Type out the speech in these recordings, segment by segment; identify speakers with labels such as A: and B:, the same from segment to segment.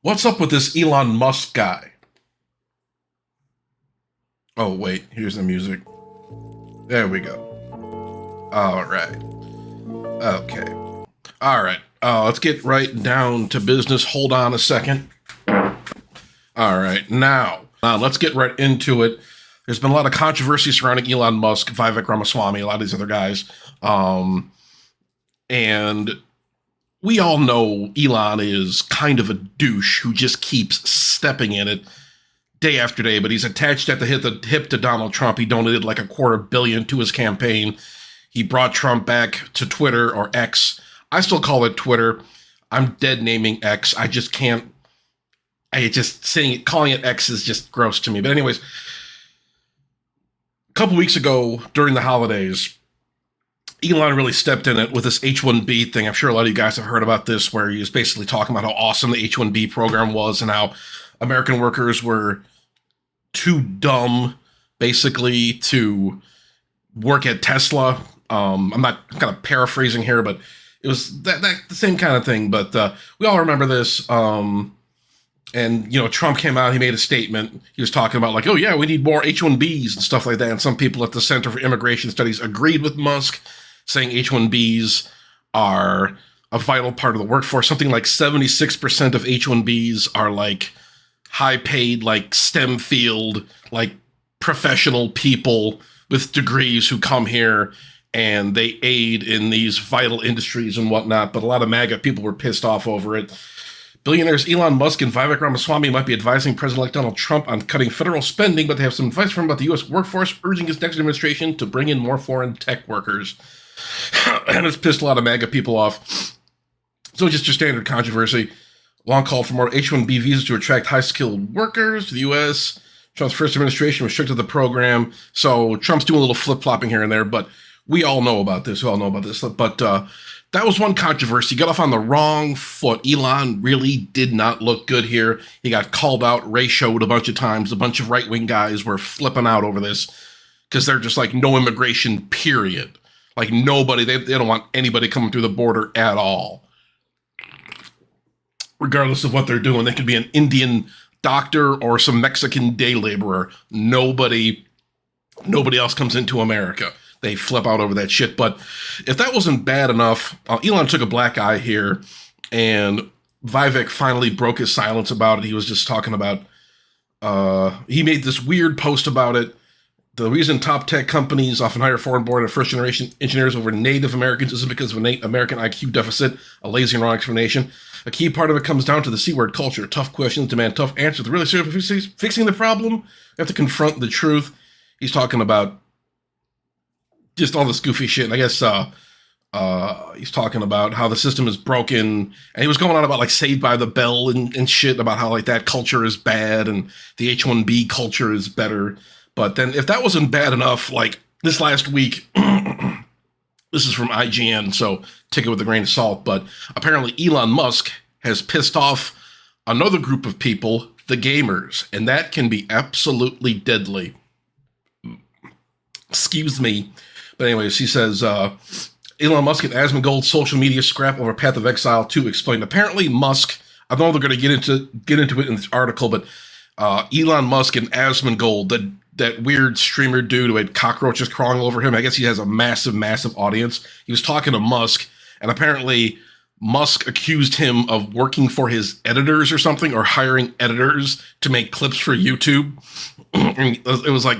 A: What's up with this Elon Musk guy? Oh, wait, here's the music. There we go. All right. Okay. All right. Let's get right down to business. Hold on a second. All right. Now, let's get right into it. There's been a lot of controversy surrounding Elon Musk, Vivek Ramaswamy, a lot of these other guys. And we all know Elon is kind of a douche who just keeps stepping in it day after day, but he's attached at the hip to Donald Trump. He donated like $250 million to his campaign. He brought Trump back to Twitter or X. I still call it Twitter. I'm dead naming X. I just can't. Calling it X is just gross to me. But anyways, a couple weeks ago during the holidays, Elon really stepped in it with this H-1B thing. I'm sure a lot of you guys have heard about this, where he was basically talking about how awesome the H-1B program was and how American workers were too dumb, basically, to work at Tesla. I'm kind of paraphrasing here, but it was that the same kind of thing. But we all remember this. And, Trump came out, he made a statement. He was talking about like, oh yeah, we need more H-1Bs and stuff like that. And some people at the Center for Immigration Studies agreed with Musk, saying H-1Bs are a vital part of the workforce. Something like 76% of H-1Bs are like high paid, like STEM field, like professional people with degrees who come here and they aid in these vital industries and whatnot. But a lot of MAGA people were pissed off over it. Billionaires Elon Musk and Vivek Ramaswamy might be advising President-elect Donald Trump on cutting federal spending, but they have some advice from him about the U.S. workforce, urging his next administration to bring in more foreign tech workers. And it's pissed a lot of MAGA people off. So just your standard controversy. Long call for more H-1B visas to attract high-skilled workers to the U.S. Trump's first administration restricted the program. So Trump's doing a little flip-flopping here and there, but we all know about this. But that was one controversy. He got off on the wrong foot. Elon really did not look good here. He got called out, ratioed a bunch of times. A bunch of right-wing guys were flipping out over this because they're just like, no immigration, period. Like nobody, they don't want anybody coming through the border at all. Regardless of what they're doing, they could be an Indian doctor or some Mexican day laborer. Nobody else comes into America. They flip out over that shit. But if that wasn't bad enough, Elon took a black eye here, and Vivek finally broke his silence about it. He was just talking about, he made this weird post about it. The reason top tech companies often hire foreign-born and first-generation engineers over Native Americans isn't because of an American IQ deficit, a lazy and wrong explanation. A key part of it comes down to the C-word culture. Tough questions demand tough answers. The really serious fixing the problem, you have to confront the truth. He's talking about just all this goofy shit. And I guess he's talking about how the system is broken. And he was going on about like Saved by the Bell and shit about how like that culture is bad and the H-1B culture is better. But then if that wasn't bad enough, like this last week, this is from IGN, so take it with a grain of salt, but apparently Elon Musk has pissed off another group of people, the gamers, and that can be absolutely deadly. Excuse me. But anyways, he says, Elon Musk and Asmongold social media scrap over Path of Exile 2 explained. Apparently Musk, I know they're going to get into it in this article, but Elon Musk and Asmongold, that weird streamer dude who had cockroaches crawling over him. I guess he has a massive, massive audience. He was talking to Musk, and apparently Musk accused him of working for his editors or something, or hiring editors to make clips for YouTube. And it was like,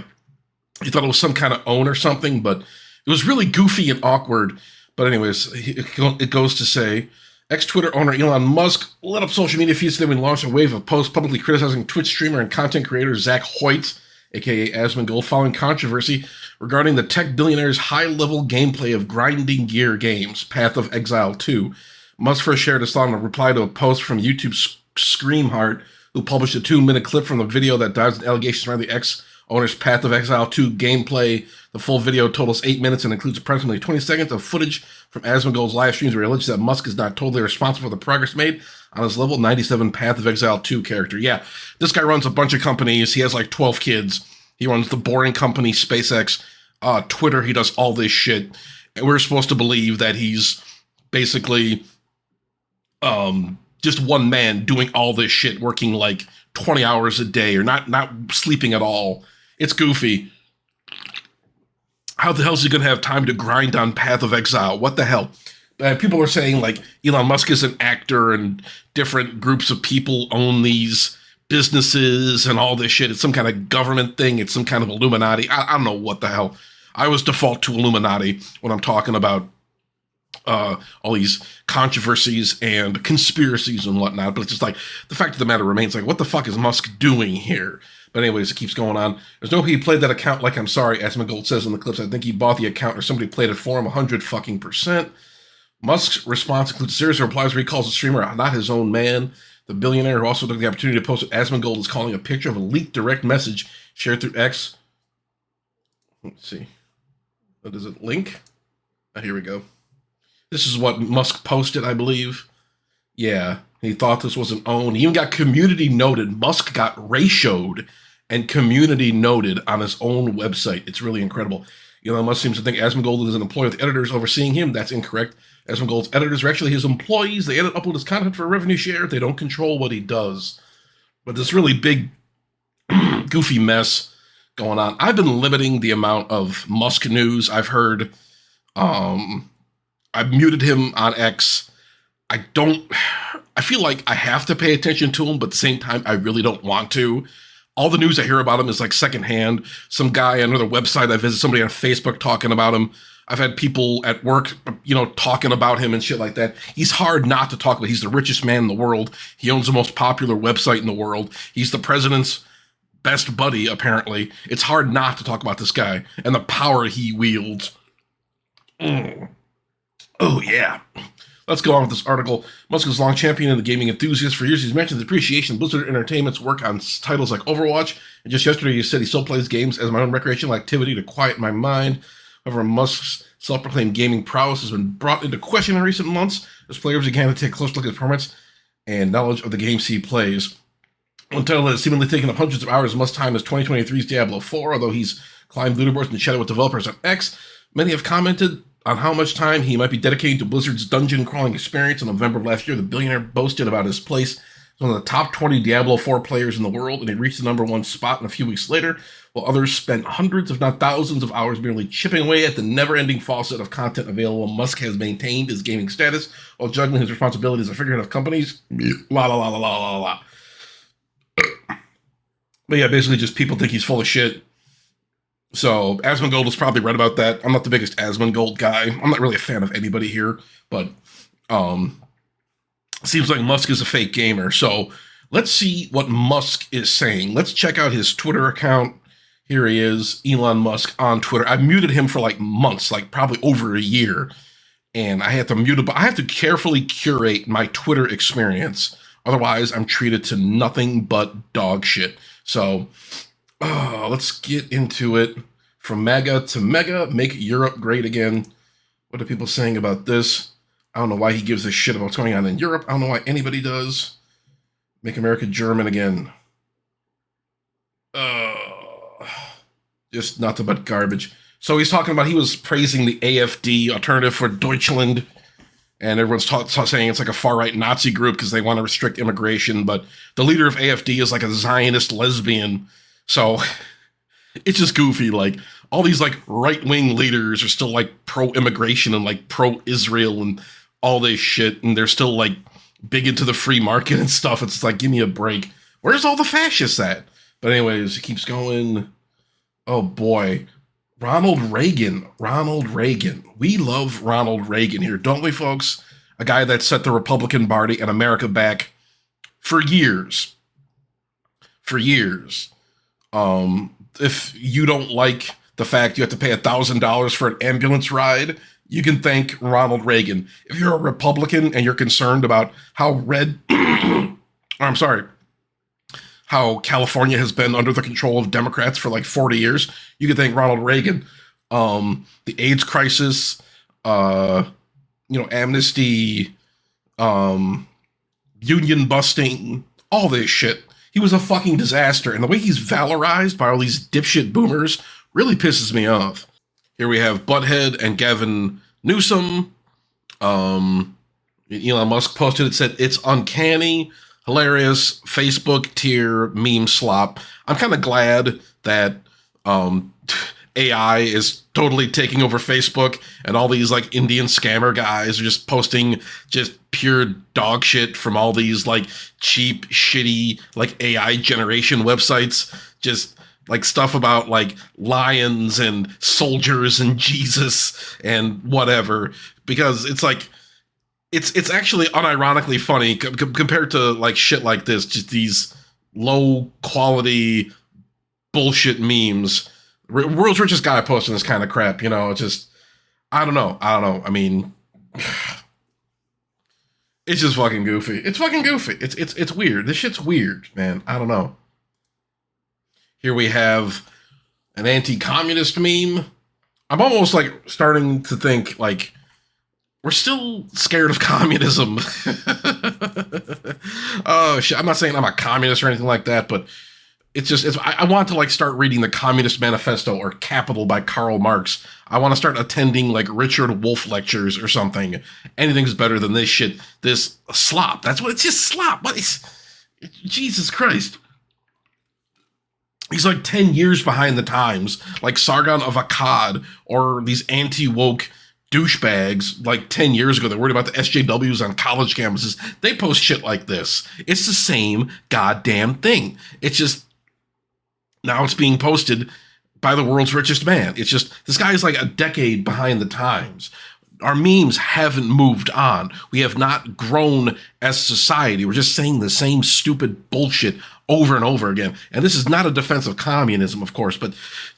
A: he thought it was some kind of own or something, but it was really goofy and awkward. But anyways, it goes to say, ex-Twitter owner Elon Musk lit up social media feeds today when he launched a wave of posts publicly criticizing Twitch streamer and content creator Zach Hoyt, aka Asmongold, following controversy regarding the tech billionaire's high-level gameplay of grinding gear games, Path of Exile 2. Musk first shared his thought in a reply to a post from YouTube Screamheart, who published a 2-minute clip from the video that dives into allegations around the ex-owner's Path of Exile 2 gameplay. The full video totals 8 minutes and includes approximately 20 seconds of footage from Asmongold's live streams where he alleges that Musk is not totally responsible for the progress made on his level 97 Path of Exile 2 character. Yeah, this guy runs a bunch of companies. He has like 12 kids. He runs the Boring Company, SpaceX, Twitter. He does all this shit. And we're supposed to believe that he's basically just one man doing all this shit, working like 20 hours a day or not sleeping at all. It's goofy. How the hell is he going to have time to grind on Path of Exile? What the hell? People are saying like Elon Musk is an actor and different groups of people own these businesses and all this shit. It's some kind of government thing. It's some kind of Illuminati. I don't know what the hell. I always default to Illuminati when I'm talking about all these controversies and conspiracies and whatnot. But it's just like, the fact of the matter remains, like, what the fuck is Musk doing here? But anyways, it keeps going on. There's no he played that account like I'm sorry, Asmongold says in the clips. I think he bought the account or somebody played it for him 100%. Musk's response includes a series of replies where he calls the streamer not his own man. The billionaire who also took the opportunity to post it, Asmongold is calling a picture of a leaked direct message shared through X. Let's see. What is it? Link? Oh, here we go. This is what Musk posted, I believe. Yeah, he thought this was an own. He even got community noted. Musk got ratioed and community noted on his own website. It's really incredible. Elon Musk seems to think Asmongold is an employee with editors overseeing him. That's incorrect. Asmongold's editors are actually his employees. They edit, upload his content for a revenue share. They don't control what he does. But this really big, goofy mess going on. I've been limiting the amount of Musk news I've heard. I've muted him on X. I feel like I have to pay attention to him, but at the same time, I really don't want to. All the news I hear about him is like secondhand. Some guy on another website I visit, somebody on Facebook talking about him. I've had people at work, talking about him and shit like that. He's hard not to talk about. He's the richest man in the world. He owns the most popular website in the world. He's the president's best buddy, apparently. It's hard not to talk about this guy and the power he wields. Oh, yeah. Let's go on with this article. Musk is long champion of the gaming enthusiast. For years, he's mentioned the appreciation of Blizzard Entertainment's work on titles like Overwatch. And just yesterday, he said he still plays games as my own recreational activity to quiet my mind. However, Musk's self-proclaimed gaming prowess has been brought into question in recent months as players began to take a close look at his performance and knowledge of the games he plays. One title that has seemingly taken up hundreds of hours of Musk's time is 2023's Diablo 4, although he's climbed leaderboards and chatted with developers on X. Many have commented on how much time he might be dedicating to Blizzard's dungeon crawling experience. In November of last year, the billionaire boasted about his place as one of the top 20 Diablo 4 players in the world, and he reached the number one spot in a few weeks later, while others spent hundreds, if not thousands, of hours merely chipping away at the never-ending faucet of content available. Musk has maintained his gaming status while juggling his responsibilities as a figurehead of companies. La la la la la la la. But yeah, basically just people think he's full of shit. So Asmongold was probably right about that. I'm not the biggest Asmongold guy. I'm not really a fan of anybody here, but seems like Musk is a fake gamer. So let's see what Musk is saying. Let's check out his Twitter account. Here he is, Elon Musk on Twitter. I muted him for like months, like probably over a year. And I had to mute him, but I have to carefully curate my Twitter experience. Otherwise, I'm treated to nothing but dog shit. So let's get into it. From MAGA to mega, make Europe great again. What are people saying about this? I don't know why he gives a shit about what's going on in Europe. I don't know why anybody does. Make America German again. Just nothing but garbage. So he's talking about, he was praising the AfD, Alternative for Deutschland, and everyone's saying it's like a far-right Nazi group because they want to restrict immigration, but the leader of AfD is like a Zionist lesbian. So it's just goofy. Like, all these like right-wing leaders are still like pro-immigration and like pro-Israel and all this shit, and they're still like big into the free market and stuff. It's like, give me a break. Where's all the fascists at? But anyways, it keeps going. Oh boy. Ronald Reagan. We love Ronald Reagan here, don't we, folks? A guy that set the Republican Party and America back for years. If you don't like the fact you have to pay $1,000 for an ambulance ride, you can thank Ronald Reagan. If you're a Republican and you're concerned about how how California has been under the control of Democrats for like 40 years, you can thank Ronald Reagan. The AIDS crisis, amnesty, union busting, all this shit. He was a fucking disaster. And the way he's valorized by all these dipshit boomers really pisses me off. Here we have Butthead and Gavin Newsom. Elon Musk posted it, said it's uncanny, hilarious, Facebook tier meme slop. I'm kind of glad that um, AI is totally taking over Facebook, and all these like Indian scammer guys are just posting just pure dog shit from all these like cheap, shitty like AI generation websites. Just like stuff about like lions and soldiers and Jesus and whatever, because it's like it's actually unironically funny compared to like shit like this, just these low quality bullshit memes. World's richest guy posting this kind of crap, you know. It's just I don't know. I mean, it's just fucking goofy. It's fucking goofy. It's weird. This shit's weird, man. I don't know. Here we have an anti-communist meme. I'm almost like starting to think like we're still scared of communism. Oh shit! I'm not saying I'm a communist or anything like that, but I want to like start reading the Communist Manifesto or Capital by Karl Marx. I want to start attending like Richard Wolff lectures or something. Anything's better than this shit. This slop. That's what it's just slop. What is Jesus Christ? He's like 10 years behind the times, like Sargon of Akkad or these anti-woke douchebags like 10 years ago. They're worried about the SJWs on college campuses. They post shit like this. It's the same goddamn thing. It's just now it's being posted by the world's richest man. It's just this guy is like a decade behind the times. Our memes haven't moved on. We have not grown as society. We're just saying the same stupid bullshit over and over again. And this is not a defense of communism, of course, but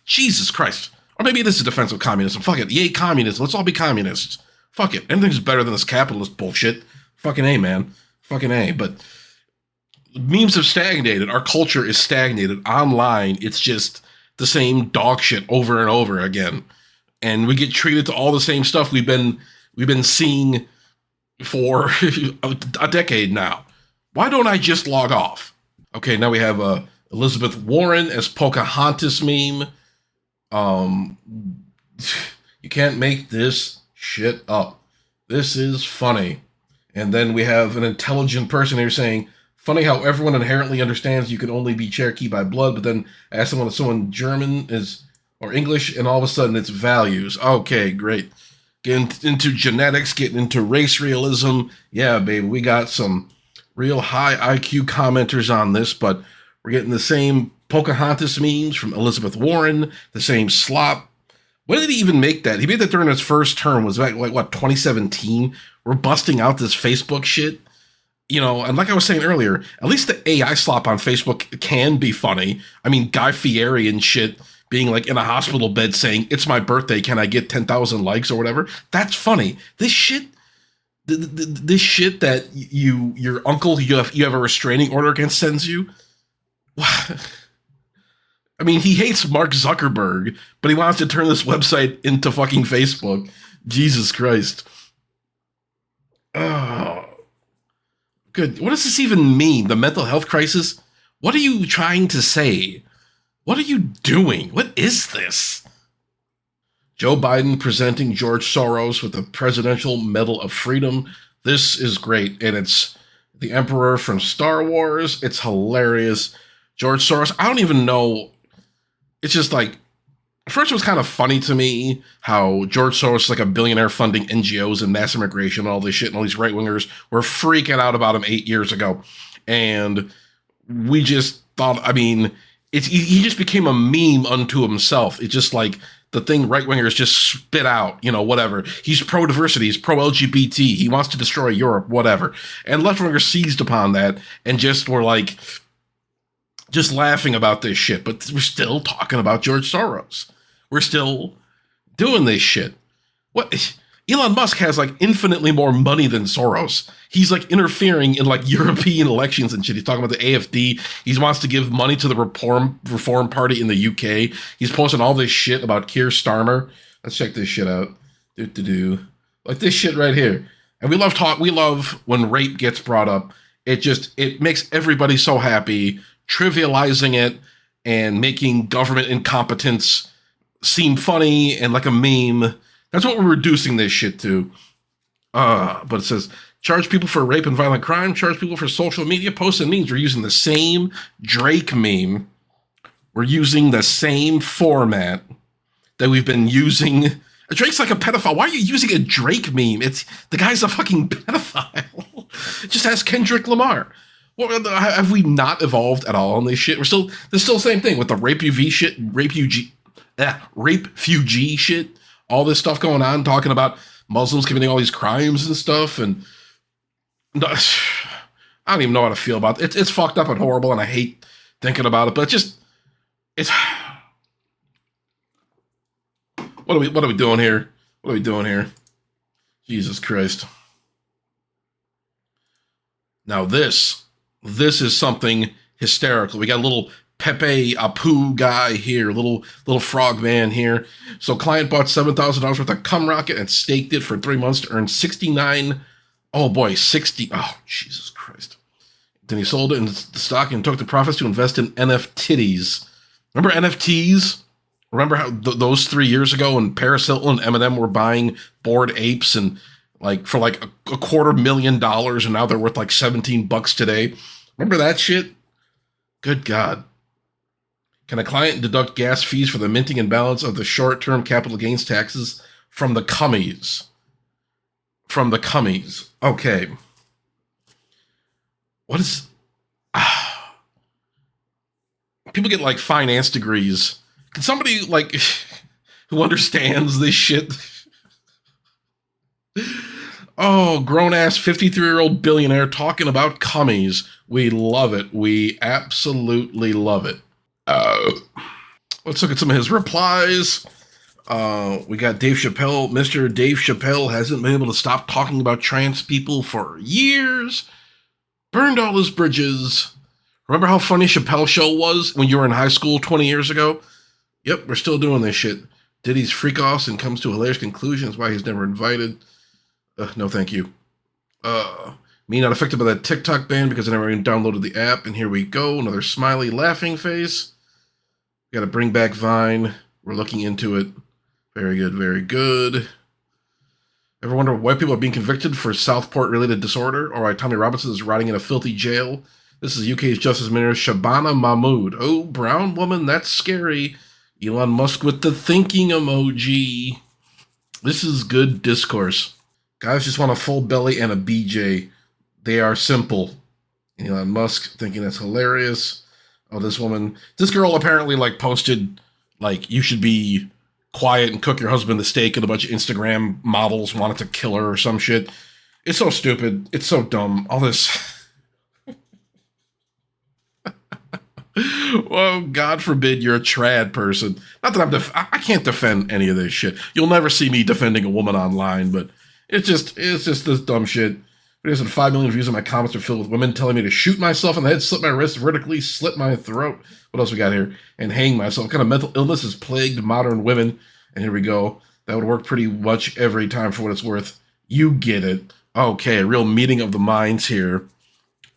A: Jesus Christ. Or maybe this is a defense of communism. Fuck it. Yay, communism. Let's all be communists. Fuck it. Anything's better than this capitalist bullshit. Fucking A, man. Fucking A. But memes have stagnated. Our culture is stagnated. Online, it's just the same dog shit over and over again. And we get treated to all the same stuff we've been seeing for a decade now. Why don't I just log off? Okay, now we have Elizabeth Warren as Pocahontas meme. You can't make this shit up. This is funny. And then we have an intelligent person here saying, funny how everyone inherently understands you can only be Cherokee by blood, but then ask someone if someone German is or English, and all of a sudden it's values. Okay, great. Getting into genetics, getting into race realism. Yeah, baby, we got some real high IQ commenters on this, but we're getting the same Pocahontas memes from Elizabeth Warren, the same slop. When did he even make that? He made that during his first term. Was back like what, 2017? We're busting out this Facebook shit. You know, and like I was saying earlier, at least the AI slop on Facebook can be funny. I mean, Guy Fieri and shit being like in a hospital bed saying, it's my birthday, can I get 10,000 likes or whatever? That's funny. This shit, this shit that your uncle, you have a restraining order against sends you. I mean, he hates Mark Zuckerberg, but he wants to turn this website into fucking Facebook. Jesus Christ. Oh, good. What does this even mean? The mental health crisis? What are you trying to say? What are you doing? What is this? Joe Biden presenting George Soros with the Presidential Medal of Freedom. This is great. And it's the Emperor from Star Wars. It's hilarious. George Soros, I don't even know. It's just like, first it was kind of funny to me how George Soros is like a billionaire funding NGOs and mass immigration and all this shit, and all these right-wingers were freaking out about him 8 years ago. And we just thought, I mean, he just became a meme unto himself. It's just like the thing right-wingers just spit out, you know, whatever. He's pro-diversity, he's pro-LGBT, he wants to destroy Europe, whatever. And left-wingers seized upon that and just were like, just laughing about this shit. But we're still talking about George Soros. We're still doing this shit. What? Elon Musk has like infinitely more money than Soros. He's like interfering in like European elections and shit. He's talking about the AfD. He wants to give money to the Reform Party in the UK. He's posting all this shit about Keir Starmer. Let's check this shit out. Like this shit right here. And we love when rape gets brought up. It makes everybody so happy, trivializing it and making government incompetence seem funny and like a meme. That's what we're reducing this shit to. But it says, Charge people for rape and violent crime, charge people for social media posts and memes. We're using the same Drake meme. We're using the same format that we've been using. Drake's like a pedophile. Why are you using a Drake meme? The guy's a fucking pedophile. Just ask Kendrick Lamar. Have we not evolved at all on this shit? There's still the same thing with the rape refugee shit. All this stuff going on, talking about Muslims committing all these crimes and stuff, and I don't even know how to feel about it. It's fucked up and horrible, and I hate thinking about it. But it's what are we doing here? What are we doing here? Jesus Christ! Now this is something hysterical. We got a little Pepe Apu guy here, little frog man here. So client bought $7,000 worth of cum rocket and staked it for 3 months to earn 69. Oh boy, 60. Oh, Jesus Christ. Then he sold it in the stock and took the profits to invest in NFTs. Remember NFTs? Remember how those 3 years ago when Paris Hilton and Eminem were buying Bored Apes and for a $250,000, and now they're worth like $17 today. Remember that shit? Good God. Can a client deduct gas fees for the minting and balance of the short-term capital gains taxes from the cummies? From the cummies. Okay. What is... People get, like, finance degrees. Can somebody, like, who understands this shit... Oh, grown-ass 53-year-old billionaire talking about cummies. We love it. We absolutely love it. Let's look at some of his replies. We got Dave Chappelle. Mr. Dave Chappelle hasn't been able to stop talking about trans people for years. Burned all his bridges. Remember how funny Chappelle's show was when you were in high school 20 years ago? Yep, we're still doing this shit. Diddy's freak-offs and comes to hilarious conclusions why he's never invited. No, thank you. Me not affected by that TikTok ban because I never even downloaded the app. And here we go. Another smiley laughing face. Got to bring back Vine. We're looking into it. Very good, very good. Ever wonder why people are being convicted for Southport-related disorder? Or why Tommy Robinson is rotting in a filthy jail? This is UK's Justice Minister Shabana Mahmood. Oh, brown woman, that's scary. Elon Musk with the thinking emoji. This is good discourse. Guys just want a full belly and a BJ. They are simple. Elon Musk thinking that's hilarious. Oh, this girl apparently posted you should be quiet and cook your husband the steak, and a bunch of Instagram models wanted to kill her or some shit. It's so stupid. It's so dumb. All this. Well, God forbid you're a trad person. Not that I can't defend any of this shit. You'll never see me defending a woman online, but it's just this dumb shit. Videos with 5 million views on my comments are filled with women telling me to shoot myself in the head, slit my wrist vertically, slit my throat. What else we got here? And hang myself. What kind of mental illness has plagued modern women? And here we go. That would work pretty much every time for what it's worth. You get it. Okay, real meeting of the minds here.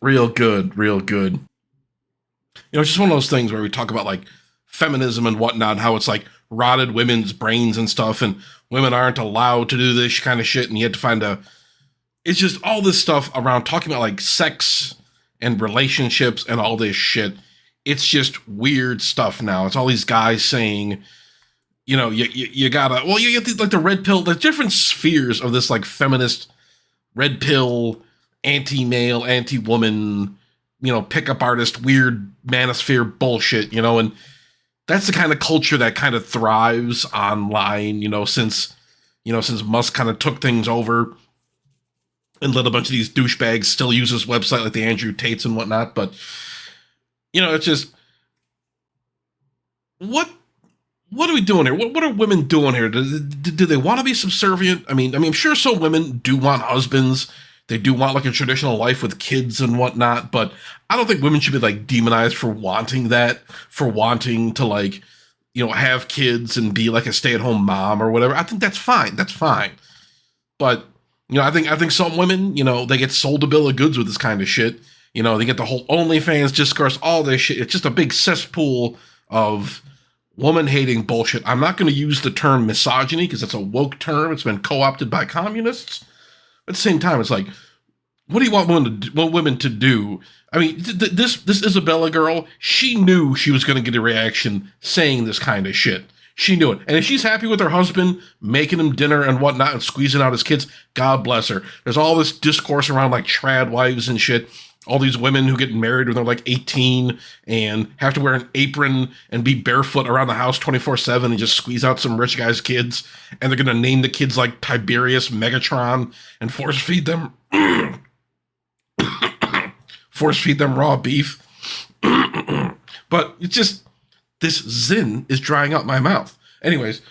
A: Real good, real good. It's just one of those things where we talk about feminism and whatnot, and how it's rotted women's brains and stuff, and women aren't allowed to do this kind of shit, and you have to find it's just all this stuff around talking about sex and relationships and all this shit. It's just weird stuff now. It's all these guys saying, you gotta, you get the red pill, the different spheres of this feminist red pill, anti-male, anti-woman, pickup artist, weird manosphere bullshit, and that's the kind of culture that kind of thrives online, since Musk kind of took things over and let a bunch of these douchebags still use his website like the Andrew Tates and whatnot. But, it's just, what are we doing here? What are women doing here? Do they want to be subservient? I mean, I'm sure some women do want husbands. They do want a traditional life with kids and whatnot, but I don't think women should be demonized for wanting that, for wanting to have kids and be a stay-at-home mom or whatever. I think that's fine. That's fine. But, I think some women, they get sold a bill of goods with this kind of shit. They get the whole OnlyFans discourse, all this shit. It's just a big cesspool of woman-hating bullshit. I'm not going to use the term misogyny because it's a woke term. It's been co-opted by communists. At the same time, it's What do you want women to do? I mean, this Isabella girl, she knew she was going to get a reaction saying this kind of shit. She knew it. And if she's happy with her husband, making him dinner and whatnot and squeezing out his kids, God bless her. There's all this discourse around like trad wives and shit. All these women who get married when they're like 18 and have to wear an apron and be barefoot around the house 24/7 and just squeeze out some rich guy's kids. And they're going to name the kids like Tiberius Megatron and force feed them raw beef. But it's just, this zin is drying up my mouth. Anyways,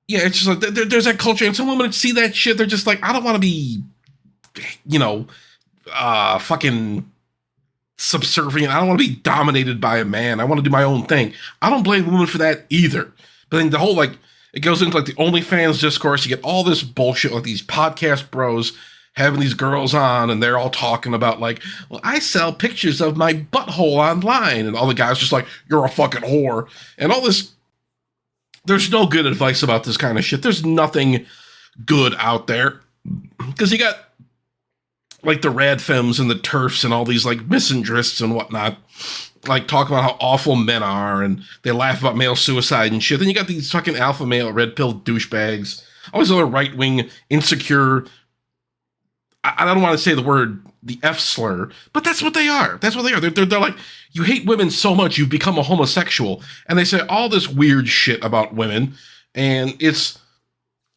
A: yeah, it's just like there's that culture, and some women see that shit, they're just like, I don't want to be, fucking subservient. I don't want to be dominated by a man. I want to do my own thing. I don't blame women for that either. But then the whole, like, it goes into like the OnlyFans discourse. You get all this bullshit, like these podcast bros having these girls on, and they're all talking about like, well, I sell pictures of my butthole online, and all the guys just like, you're a fucking whore, and all this. There's no good advice about this kind of shit. There's nothing good out there, because you got like the rad femmes and the turfs and all these like misandrists and whatnot, like talking about how awful men are, and they laugh about male suicide and shit. Then you got these fucking alpha male red pill douchebags, all these other right wing insecure. I don't want to say the F slur, but that's what they are. That's what they are. They're like, you hate women so much you've become a homosexual, and they say all this weird shit about women, and it's,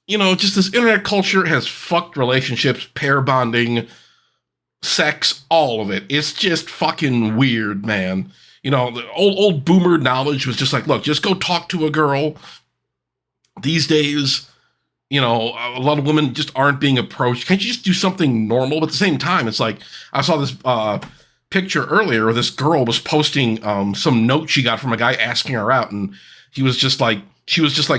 A: just this internet culture has fucked relationships, pair bonding, sex, all of it. It's just fucking weird, man. The old boomer knowledge was just like, look, just go talk to a girl. These days, a lot of women just aren't being approached. Can't you just do something normal? But at the same time, it's like, I saw this picture earlier where this girl was posting some note she got from a guy asking her out, and she was just like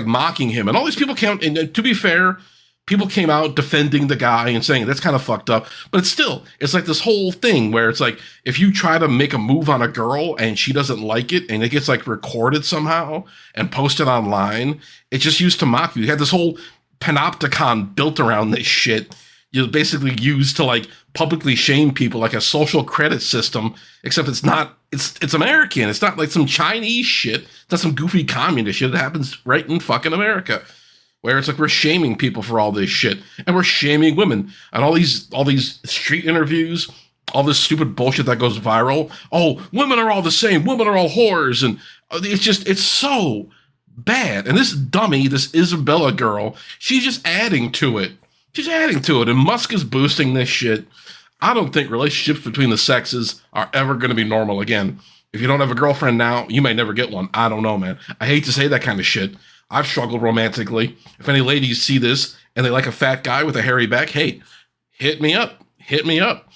A: mocking him. And all these people came, and to be fair, people came out defending the guy and saying that's kind of fucked up. But it's like this whole thing where it's like, if you try to make a move on a girl and she doesn't like it, and it gets like recorded somehow and posted online, it's just used to mock you. You had this whole panopticon built around this shit. You basically used to like publicly shame people, like a social credit system, except it's not, it's American. It's not like some Chinese shit. It's not some goofy communist shit. It happens right in fucking America, where it's like we're shaming people for all this shit, and we're shaming women, and all these street interviews, all this stupid bullshit that goes viral. Oh, women are all the same. Women are all whores, and it's so bad. And this dummy, this Isabella girl, she's just adding to it. She's adding to it, and Musk is boosting this shit. I don't think relationships between the sexes are ever going to be normal again. If you don't have a girlfriend now, you may never get one. I don't know, man. I hate to say that kind of shit. I've struggled romantically. If any ladies see this and they like a fat guy with a hairy back, hey, hit me up. Hit me up.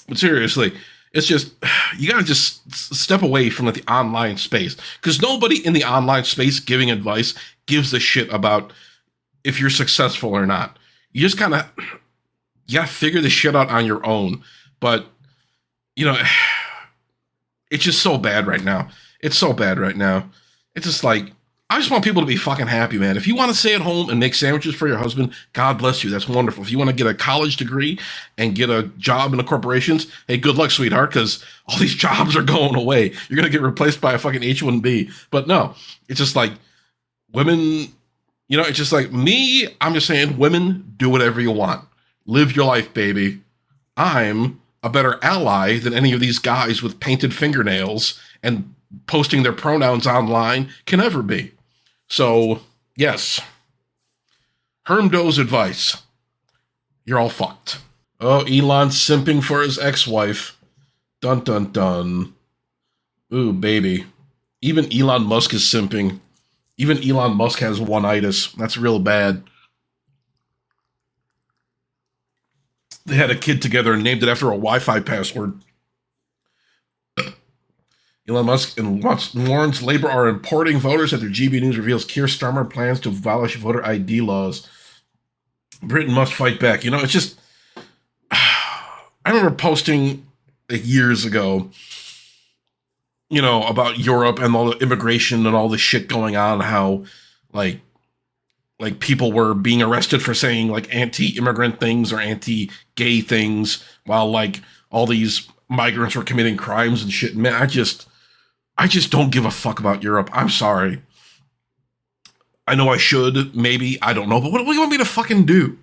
A: But seriously, it's just, you gotta just step away from the online space, because nobody in the online space giving advice gives a shit about if you're successful or not. You just kind of, you gotta figure this shit out on your own. But, it's just so bad right now. It's so bad right now. It's just like, I just want people to be fucking happy, man. If you want to stay at home and make sandwiches for your husband, God bless you. That's wonderful. If you want to get a college degree and get a job in the corporations, hey, good luck, sweetheart, because all these jobs are going away. You're going to get replaced by a fucking H-1B. But no, it's just like women, it's just like me. I'm just saying, women, do whatever you want. Live your life, baby. I'm a better ally than any of these guys with painted fingernails and posting their pronouns online can ever be. So, yes. Herm Doe's advice. You're all fucked. Oh, Elon simping for his ex-wife. Dun, dun, dun. Ooh, baby. Even Elon Musk is simping. Even Elon Musk has one-itis. That's real bad. They had a kid together and named it after a Wi-Fi password. Elon Musk and Lawrence Labor are importing voters after GB News reveals Keir Starmer plans to abolish voter ID laws. Britain must fight back. It's just, I remember posting years ago, about Europe and all the immigration and all the shit going on, how, like like people were being arrested for saying like anti-immigrant things or anti-gay things while like all these migrants were committing crimes and shit. Man, I just don't give a fuck about Europe. I'm sorry. I know I should, maybe, I don't know, but what do you want me to fucking do?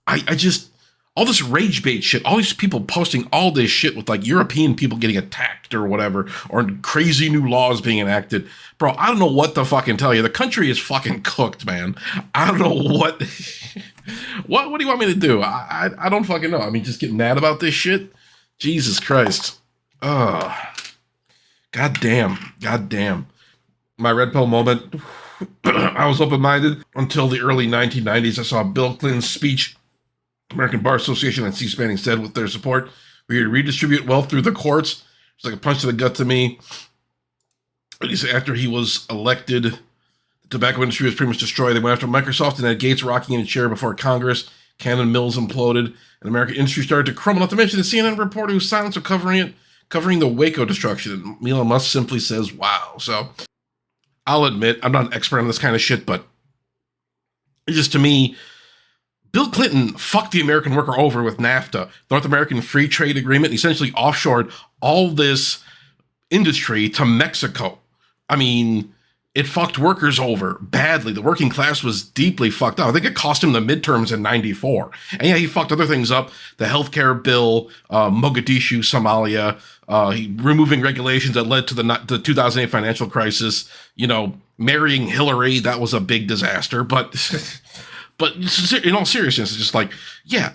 A: I just, all this rage bait shit, all these people posting all this shit with like European people getting attacked or whatever, or crazy new laws being enacted. Bro, I don't know what to fucking tell you. The country is fucking cooked, man. I don't know what, what do you want me to do? I don't fucking know. I mean, just get mad about this shit? Jesus Christ. Ugh. God damn. My red pill moment, I was open-minded until the early 1990s. I saw Bill Clinton's speech, American Bar Association and C-SPAN said with their support, we're here to redistribute wealth through the courts. It's like a punch to the gut to me. But he said after he was elected, the tobacco industry was pretty much destroyed. They went after Microsoft and had Gates rocking in a chair before Congress. Cannon Mills imploded, and American industry started to crumble. Not to mention the CNN reporter whose silence was covering the Waco destruction. And Elon Musk simply says, wow. So I'll admit, I'm not an expert on this kind of shit, but it's just, to me, Bill Clinton fucked the American worker over with NAFTA, North American Free Trade Agreement, and essentially offshored all this industry to Mexico. I mean, it fucked workers over badly. The working class was deeply fucked up. I think it cost him the midterms in 94. And yeah, he fucked other things up. The healthcare bill, Mogadishu, Somalia, he removing regulations that led to the 2008 financial crisis. You know, marrying Hillary, that was a big disaster. But in all seriousness, it's just like, yeah,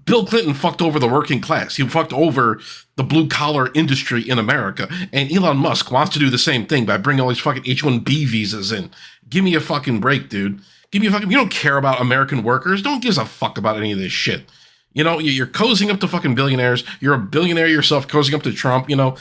A: Bill Clinton fucked over the working class. He fucked over the blue-collar industry in America. And Elon Musk wants to do the same thing by bringing all these fucking H-1B visas in. Give me a fucking break, dude. Give me a fucking... You don't care about American workers. Don't give a fuck about any of this shit. You know, you're cozying up to fucking billionaires. You're a billionaire yourself, cozying up to Trump, you know.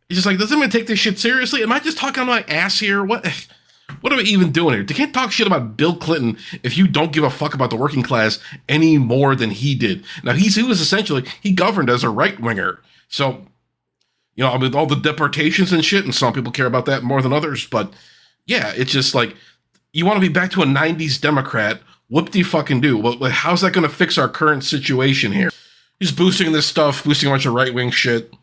A: It's just like, does anyone take this shit seriously? Am I just talking on my ass here? What are we even doing here? You can't talk shit about Bill Clinton if you don't give a fuck about the working class any more than he did. Now, he was essentially, he governed as a right-winger. So, you know, I mean, all the deportations and shit, and some people care about that more than others, but yeah, it's just like, you want to be back to a 90s Democrat, whoop-de-fucking-do. Well, how's that going to fix our current situation here? He's boosting this stuff, boosting a bunch of right-wing shit.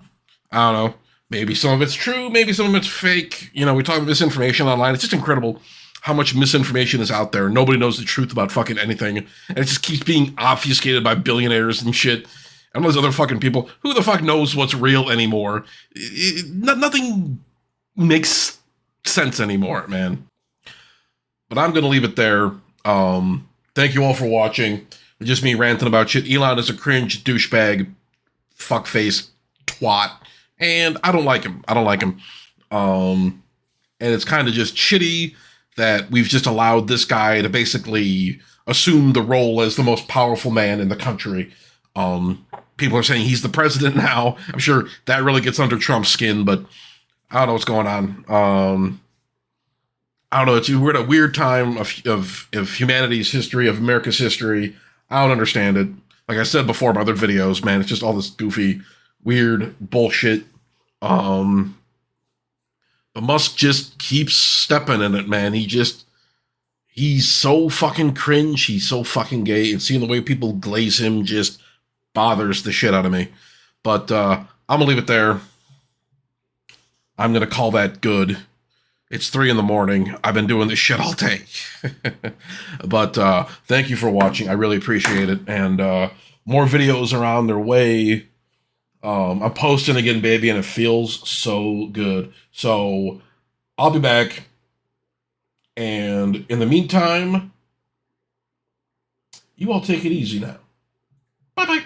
A: I don't know. Maybe some of it's true, maybe some of it's fake. You know, we talk about misinformation online. It's just incredible how much misinformation is out there. Nobody knows the truth about fucking anything. And it just keeps being obfuscated by billionaires and shit. And those other fucking people. Who the fuck knows what's real anymore? Nothing makes sense anymore, man. But I'm going to leave it there. Thank you all for watching. It's just me ranting about shit. Elon is a cringe douchebag, fuckface, twat. And I don't like him. And it's kind of just shitty that we've just allowed this guy to basically assume the role as the most powerful man in the country. People are saying he's the president now. I'm sure that really gets under Trump's skin, but I don't know what's going on. I don't know. We're at a weird time of humanity's history, of America's history. I don't understand it. Like I said before in other videos, man, it's just all this goofy, weird bullshit. But Musk just keeps stepping in it, man. He's so fucking cringe. He's so fucking gay. And seeing the way people glaze him just bothers the shit out of me. But I'm gonna leave it there. I'm gonna call that good. It's 3 a.m. I've been doing this shit all day. But thank you for watching. I really appreciate it. And more videos are on their way. I'm posting again, baby, and it feels so good. So I'll be back. And in the meantime, you all take it easy now. Bye-bye.